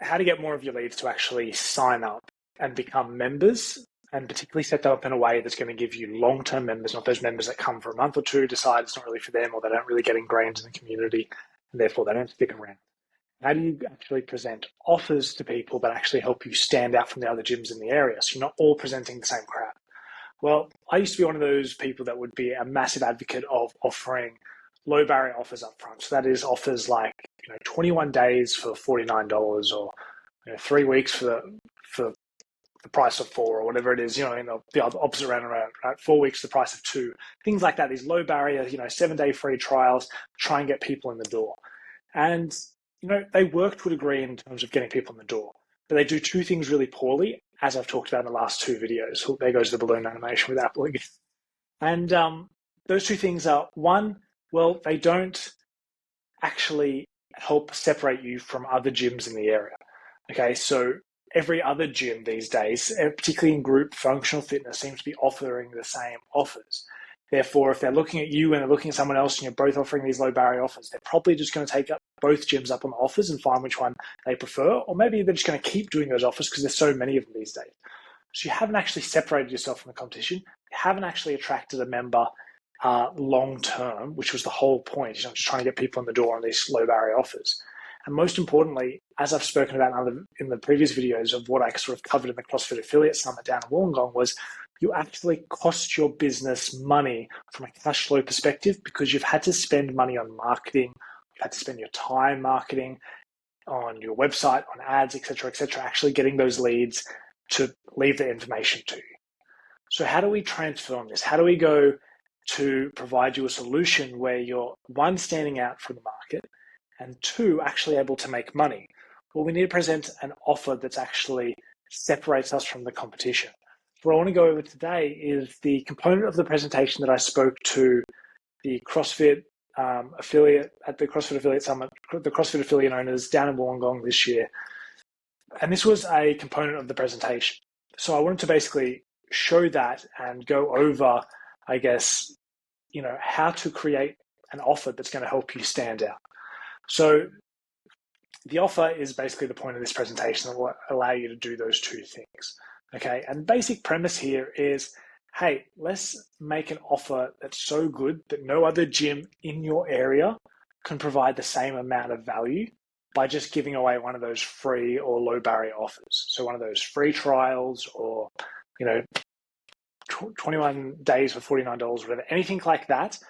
how to get more of your leads to actually sign up and become members, and particularly set them up in a way that's going to give you long-term members, not those members that come for a month or two, decide it's not really for them, or they don't really get ingrained in the community, and therefore they don't stick around. How do you actually present offers to people that actually help you stand out from the other gyms in the area, so you're not all presenting the same crap? Well, I used to be one of those people that would be a massive advocate of offering low barrier offers up front. So that is offers like 21 days for $49, or 3 weeks for the price of 4, or whatever it is. The opposite round around, right? 4 weeks the price of 2, things like that. These low barrier 7-day free trials, try and get people in the door. And they work to a degree in terms of getting people in the door, but they do two things really poorly, as I've talked about in the last 2 videos. There goes the balloon animation with Apple again. And those two things are, one, well, they don't actually help separate you from other gyms in the area. Okay, so every other gym these days, particularly in group functional fitness, seems to be offering the same offers. Therefore, if they're looking at you and they're looking at someone else and you're both offering these low barrier offers, they're probably just going to take up both gyms up on the offers and find which one they prefer, or maybe they're just going to keep doing those offers because there's so many of them these days. So you haven't actually separated yourself from the competition. You haven't actually attracted a member long term, which was the whole point. You're not just trying to get people in the door on these low barrier offers. And most importantly, as I've spoken about in the previous videos of what I sort of covered in the CrossFit Affiliate Summit down in Wollongong, was you actually cost your business money from a cash flow perspective, because you've had to spend money on marketing, you've had to spend your time marketing on your website, on ads, etc., actually getting those leads to leave the information to you. So how do we transform this? How do we go to provide you a solution where you're, one, standing out from the market, and two, actually able to make money? Well, we need to present an offer that's actually separates us from the competition. What I want to go over today is the component of the presentation that I spoke to the CrossFit affiliate at the CrossFit Affiliate Summit, the CrossFit affiliate owners down in Wollongong this year. And this was a component of the presentation. So I wanted to basically show that and go over, I guess, how to create an offer that's going to help you stand out. So the offer is basically the point of this presentation that will allow you to do those two things. Okay, and the basic premise here is, hey, let's make an offer that's so good that no other gym in your area can provide the same amount of value by just giving away one of those free or low barrier offers. So one of those free trials, or 21 days for $49, whatever, anything like that.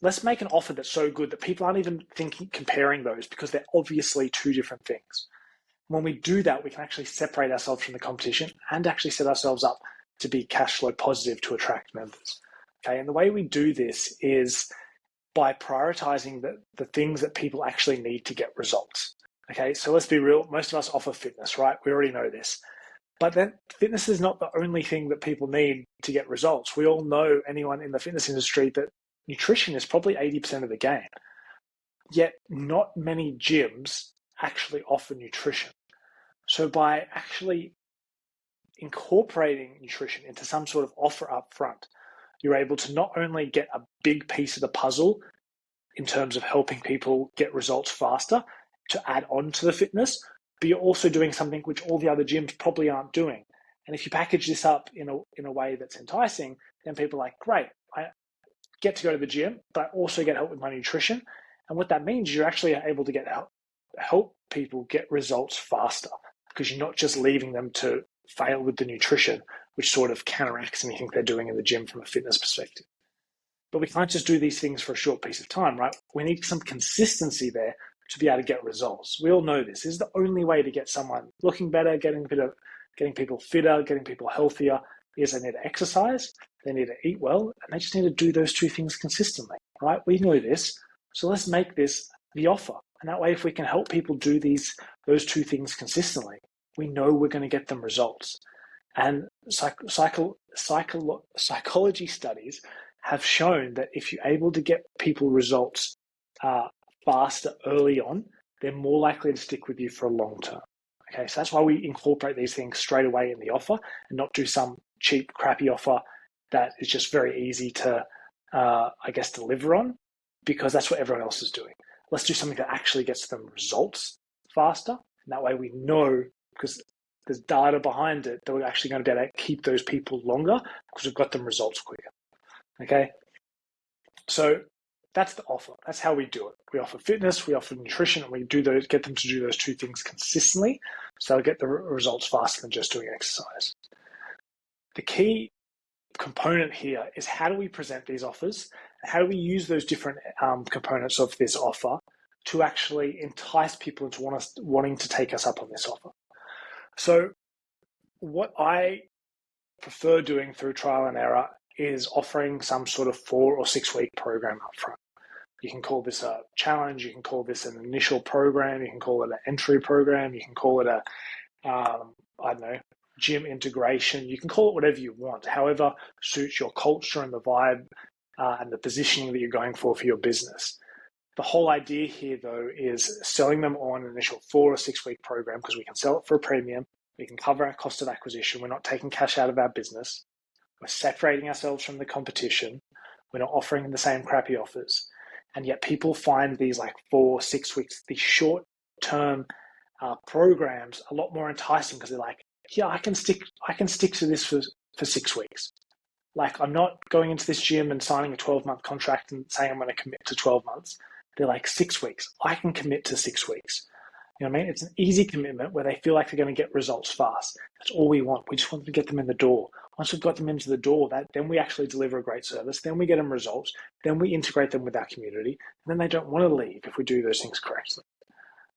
Let's make an offer that's so good that people aren't even comparing those, because they're obviously two different things. When we do that, we can actually separate ourselves from the competition and actually set ourselves up to be cash flow positive to attract members. Okay, and the way we do this is by prioritizing the things that people actually need to get results. Okay, so let's be real. Most of us offer fitness, right? We already know this. But then fitness is not the only thing that people need to get results. We all know, anyone in the fitness industry, that nutrition is probably 80% of the game. Yet not many gyms actually offer nutrition. So by actually incorporating nutrition into some sort of offer up front, you're able to not only get a big piece of the puzzle in terms of helping people get results faster to add on to the fitness, but you're also doing something which all the other gyms probably aren't doing. And if you package this up in a way that's enticing, then people are like, great, I get to go to the gym, but I also get help with my nutrition. And what that means is you're actually able to help people get results faster, because you're not just leaving them to fail with the nutrition, which sort of counteracts anything they're doing in the gym from a fitness perspective. But we can't just do these things for a short piece of time, right? We need some consistency there to be able to get results. We all know this. This is the only way to get someone looking better, getting people fitter, getting people healthier, is they need to exercise, they need to eat well, and they just need to do those two things consistently, right? We know this. So let's make this the offer. And that way, if we can help people do those two things consistently, we know we're going to get them results. And psychology studies have shown that if you're able to get people results faster early on, they're more likely to stick with you for a long term. Okay, so that's why we incorporate these things straight away in the offer and not do some cheap, crappy offer that is just very easy to, deliver on, because that's what everyone else is doing. Let's do something that actually gets them results faster And that way we know, because there's data behind it, that we're actually going to be able to keep those people longer because we've got them results quicker. Okay. So that's the offer. That's how we do it. We offer fitness, we offer nutrition, and we get them to do those two things consistently, so they'll get the results faster than just doing exercise. The key component here is, how do we present these offers? How do we use those different components of this offer to actually entice people into wanting to take us up on this offer? So what I prefer doing through trial and error is offering some sort of 4 or 6 week program up front. You can call this a challenge, you can call this an initial program, you can call it an entry program, you can call it gym integration, you can call it whatever you want, however suits your culture and the vibe and the positioning that you're going for your business. The whole idea here, though, is selling them on an initial 4 or 6 week program, because we can sell it for a premium, we can cover our cost of acquisition, we're not taking cash out of our business, we're separating ourselves from the competition, we're not offering the same crappy offers. And yet people find these 4 or 6 weeks, these short-term programs, a lot more enticing, because they're like, yeah, I can stick to this for 6 weeks. I'm not going into this gym and signing a 12-month contract and saying I'm going to commit to 12 months. They're like, 6 weeks. I can commit to 6 weeks. You know what I mean? It's an easy commitment where they feel like they're going to get results fast. That's all we want. We just want to get them in the door. Once we've got them into the door, then we actually deliver a great service. Then we get them results. Then we integrate them with our community. And then they don't want to leave if we do those things correctly,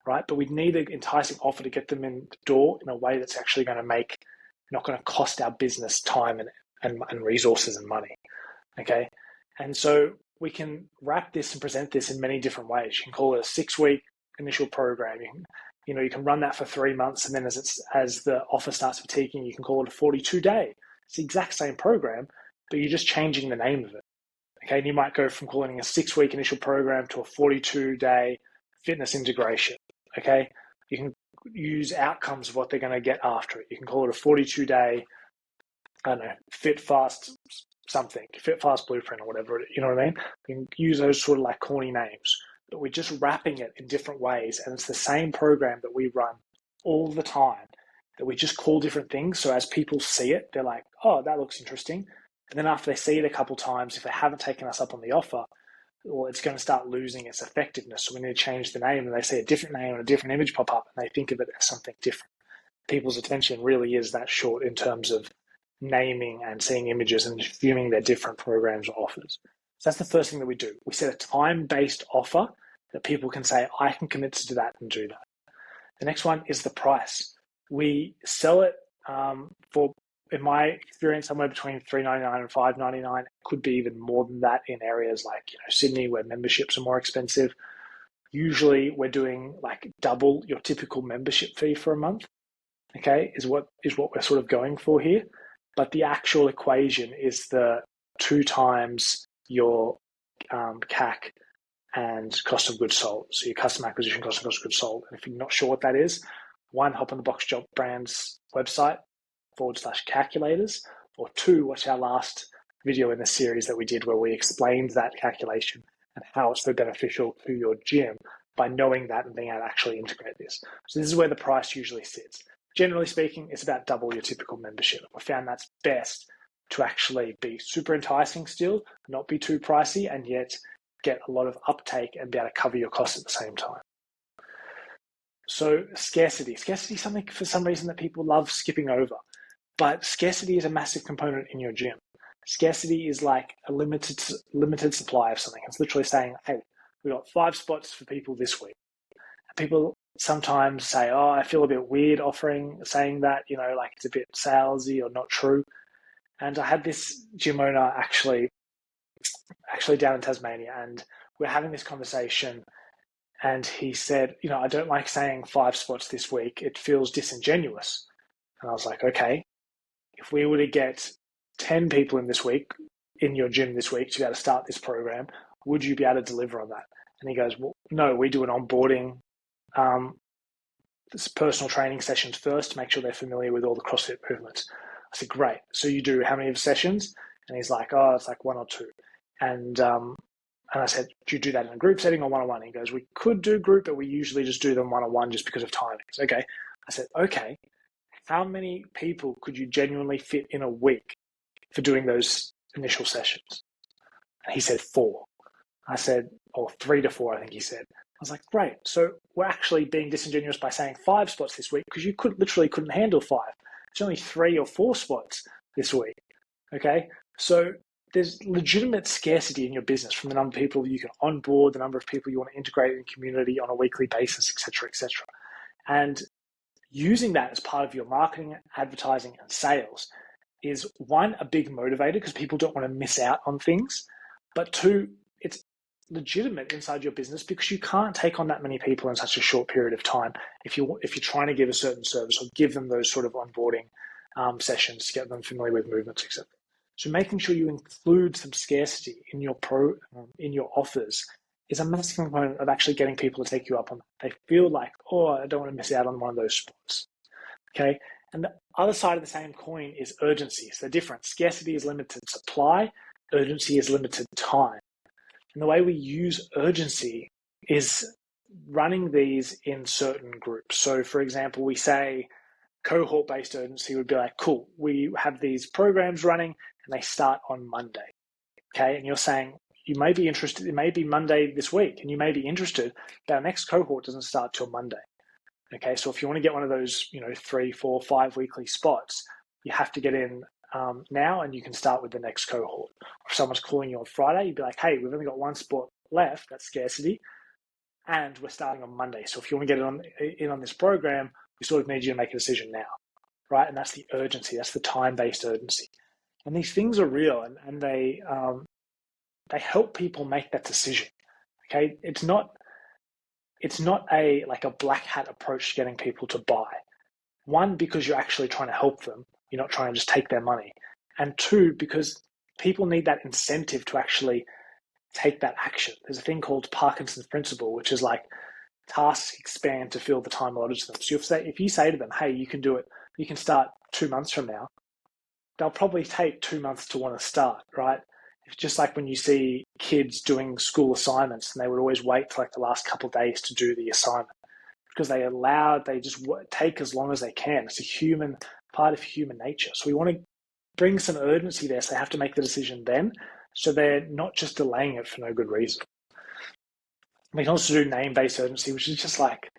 right? But we need an enticing offer to get them in the door in a way that's actually going to not going to cost our business time and resources and money, okay? And so we can wrap this and present this in many different ways. You can call it a 6 week initial program. You can run that for 3 months, and then as the offer starts fatiguing, you can call it a 42-day. It's the exact same program, but you're just changing the name of it. Okay, and you might go from calling it a 6 week initial program to a 42-day fitness integration. Okay, you can use outcomes of what they're going to get after it. You can call it a 42-day, I don't know, fit fast blueprint or whatever. You know what I mean? You can use those sort of corny names, but we're just wrapping it in different ways, and it's the same program that we run all the time, that we just call different things. So as people see it, they're like, oh, that looks interesting. And then after they see it a couple of times, if they haven't taken us up on the offer, well, it's going to start losing its effectiveness. So we need to change the name, and they see a different name and a different image pop up, and they think of it as something different. People's attention really is that short in terms of naming and seeing images and viewing their different programs or offers. So that's the first thing that we do. We set a time-based offer that people can say, I can commit to do that and do that. The next one is the price. We sell it for, in my experience, somewhere between $3.99 and $5.99. It could be even more than that in areas like Sydney, where memberships are more expensive. Usually we're doing double your typical membership fee for a month, okay, is what we're sort of going for here. But the actual equation is the 2 times your CAC and cost of goods sold. So your customer acquisition cost and cost of goods sold. And if you're not sure what that is, one, hop on the Box Job Brands website /calculators, or 2, watch our last video in the series that we did where we explained that calculation and how it's so beneficial to your gym by knowing that and being able to actually integrate this. So this is where the price usually sits. Generally speaking, it's about double your typical membership. We found that's best to actually be super enticing still, not be too pricey, and yet get a lot of uptake and be able to cover your costs at the same time. So scarcity. Scarcity is something for some reason that people love skipping over, but scarcity is a massive component in your gym. Scarcity is like a limited supply of something. It's literally saying, hey, we've got 5 spots for people this week. And people sometimes say, oh, I feel a bit weird saying that, it's a bit salesy or not true. And I had this gym owner actually down in Tasmania, and we're having this conversation, and he said, I don't like saying 5 spots this week. It feels disingenuous. And I was like, okay, if we were to get 10 people in your gym this week to be able to start this program, would you be able to deliver on that? And he goes, well, no, we do an onboarding, this personal training sessions first to make sure they're familiar with all the CrossFit movements. I said, great. So you do how many sessions? And he's like, oh, it's 1 or 2. And And I said, do you do that in a group setting or one-on-one? He goes, we could do group, but we usually just do them one-on-one just because of timings. Okay. I said, okay, how many people could you genuinely fit in a week for doing those initial sessions? And he said 4. I said, or 3 to 4, I think he said. I was like, great. So we're actually being disingenuous by saying 5 spots this week because you couldn't handle 5. It's only 3 or 4 spots this week. Okay. So there's legitimate scarcity in your business from the number of people you can onboard, the number of people you want to integrate in community on a weekly basis, et cetera, et cetera. And using that as part of your marketing, advertising, and sales is, one, a big motivator because people don't want to miss out on things, but 2, it's legitimate inside your business because you can't take on that many people in such a short period of time if you're trying to give a certain service or give them those sort of onboarding sessions to get them familiar with movements, etc. So making sure you include some scarcity in your offers is a massive component of actually getting people to take you up on that. They feel like, oh, I don't want to miss out on one of those spots. Okay. And the other side of the same coin is urgency. So they're different. Scarcity is limited supply, urgency is limited time. And the way we use urgency is running these in certain groups. So for example, we say cohort-based urgency would be like, cool, we have these programs running and they start on Monday. Okay. And you're saying you may be interested, it may be Monday this week and you may be interested, but our next cohort doesn't start till Monday. Okay. So if you want to get one of those, 3, 4, 5 weekly spots, you have to get in now and you can start with the next cohort. If someone's calling you on Friday, you'd be like, hey, we've only got 1 spot left, that's scarcity, and we're starting on Monday. So if you want to get in on this program, we sort of need you to make a decision now, right? And that's the urgency. That's the time-based urgency. And these things are real, and they help people make that decision. Okay, it's not a black hat approach to getting people to buy. 1, because you're actually trying to help them. You're not trying to just take their money. And 2, because people need that incentive to actually take that action. There's a thing called Parkinson's principle, which is like tasks expand to fill the time allotted to them. So if you say to them, hey, you can do it, you can start 2 months from now, they'll probably take 2 months to want to start, right? It's just like when you see kids doing school assignments and they would always wait for like the last couple of days to do the assignment because they just take as long as they can. It's a part of human nature. So we want to bring some urgency there so they have to make the decision then, so they're not just delaying it for no good reason. We can also do name-based urgency, which is just like,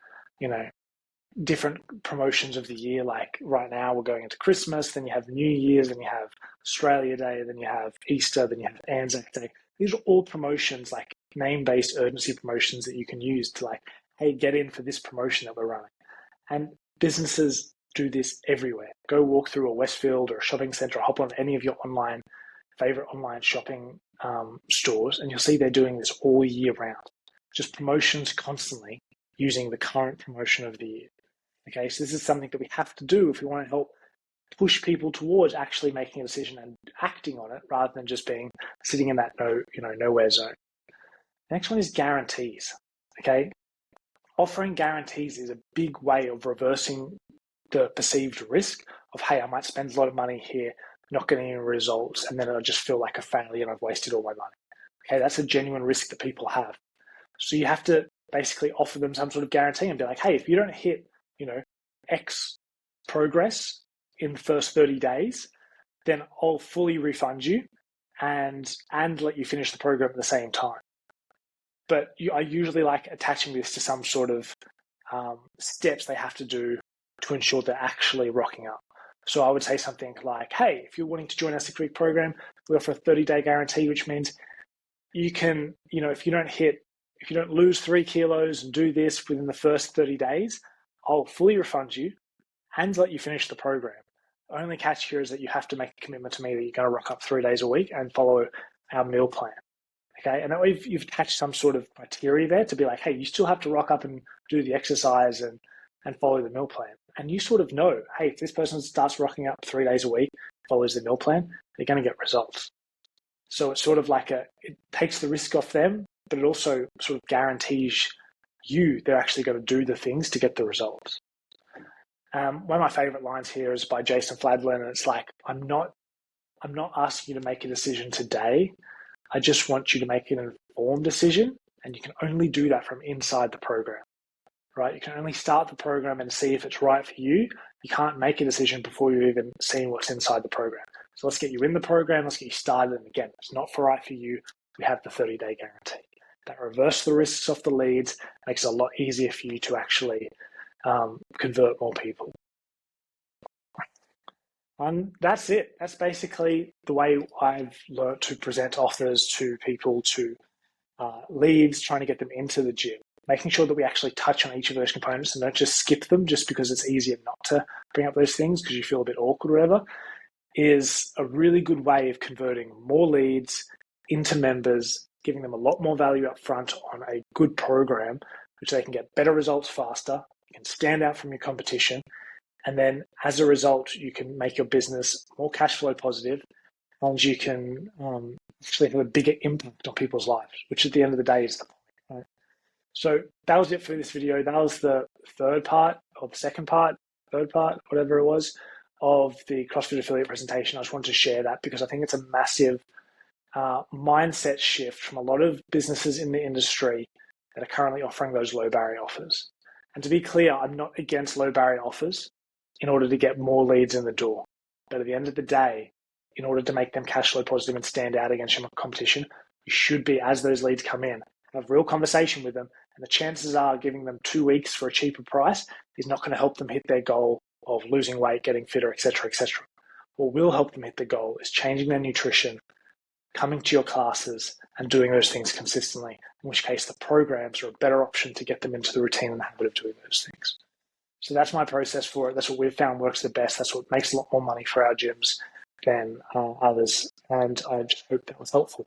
different promotions of the year. Like right now we're going into Christmas, then you have New Year's, then you have Australia Day, then you have Easter, then you have Anzac Day. These are all promotions, like name-based urgency promotions that you can use to like, hey, get in for this promotion that we're running. And businesses do this everywhere. Go walk through a Westfield or a shopping center, or hop on any of your favorite online shopping stores, and you'll see they're doing this all year round. Just promotions constantly using the current promotion of the year. Okay, so this is something that we have to do if we want to help push people towards actually making a decision and acting on it rather than just sitting in that nowhere zone. The next one is guarantees. Okay, offering guarantees is a big way of reversing the perceived risk of, hey, I might spend a lot of money here, not getting any results, and then it'll just feel like a failure and I've wasted all my money. Okay, that's a genuine risk that people have. So you have to basically offer them some sort of guarantee and be like, hey, if you don't hit, X progress in the first 30 days, then I'll fully refund you and let you finish the program at the same time. But I usually like attaching this to some sort of steps they have to do to ensure they're actually rocking up. So I would say something like, hey, if you're wanting to join our 6-week program, we offer a 30-day guarantee, which means you can, if you don't lose 3 kilos and do this within the first 30 days, I'll fully refund you and let you finish the program. The only catch here is that you have to make a commitment to me that you're going to rock up 3 days a week and follow our meal plan. Okay, and that way you've attached some sort of criteria there to be like, hey, you still have to rock up and do the exercise and follow the meal plan. And you sort of know, hey, if this person starts rocking up 3 days a week, follows the meal plan, they're going to get results. So it's sort of like it takes the risk off them, but it also sort of guarantees they're actually going to do the things to get the results. One of my favorite lines here is by Jason Fladlin, and it's like, I'm not asking you to make a decision today. I just want you to make an informed decision, and you can only do that from inside the program, right? You can only start the program and see if it's right for you. You can't make a decision before you've even seen what's inside the program. So let's get you in the program, let's get you started, and again, if it's not right for you, we have the 30-day guarantee. That reverses the risks off the leads, makes it a lot easier for you to actually convert more people. And that's it. That's basically the way I've learned to present offers to people, to leads, trying to get them into the gym, making sure that we actually touch on each of those components and don't just skip them just because it's easier not to bring up those things because you feel a bit awkward or whatever, is a really good way of converting more leads into members, giving them a lot more value up front on a good program, which they can get better results faster, you can stand out from your competition, and then as a result, you can make your business more cash flow positive, and you can actually have a bigger impact on people's lives, which at the end of the day is the point, right? So that was it for this video. That was the third part, or the second part, third part, whatever it was, of the CrossFit affiliate presentation. I just wanted to share that because I think it's a massive mindset shift from a lot of businesses in the industry that are currently offering those low barrier offers. And to be clear, I'm not against low barrier offers in order to get more leads in the door. But at the end of the day, in order to make them cash flow positive and stand out against your competition, you should be, as those leads come in, have a real conversation with them. And the chances are giving them 2 weeks for a cheaper price is not going to help them hit their goal of losing weight, getting fitter, etc., etc. What will help them hit the goal is changing their nutrition, coming to your classes, and doing those things consistently, in which case the programs are a better option to get them into the routine and the habit of doing those things. So that's my process for it. That's what we've found works the best. That's what makes a lot more money for our gyms than others. And I just hope that was helpful.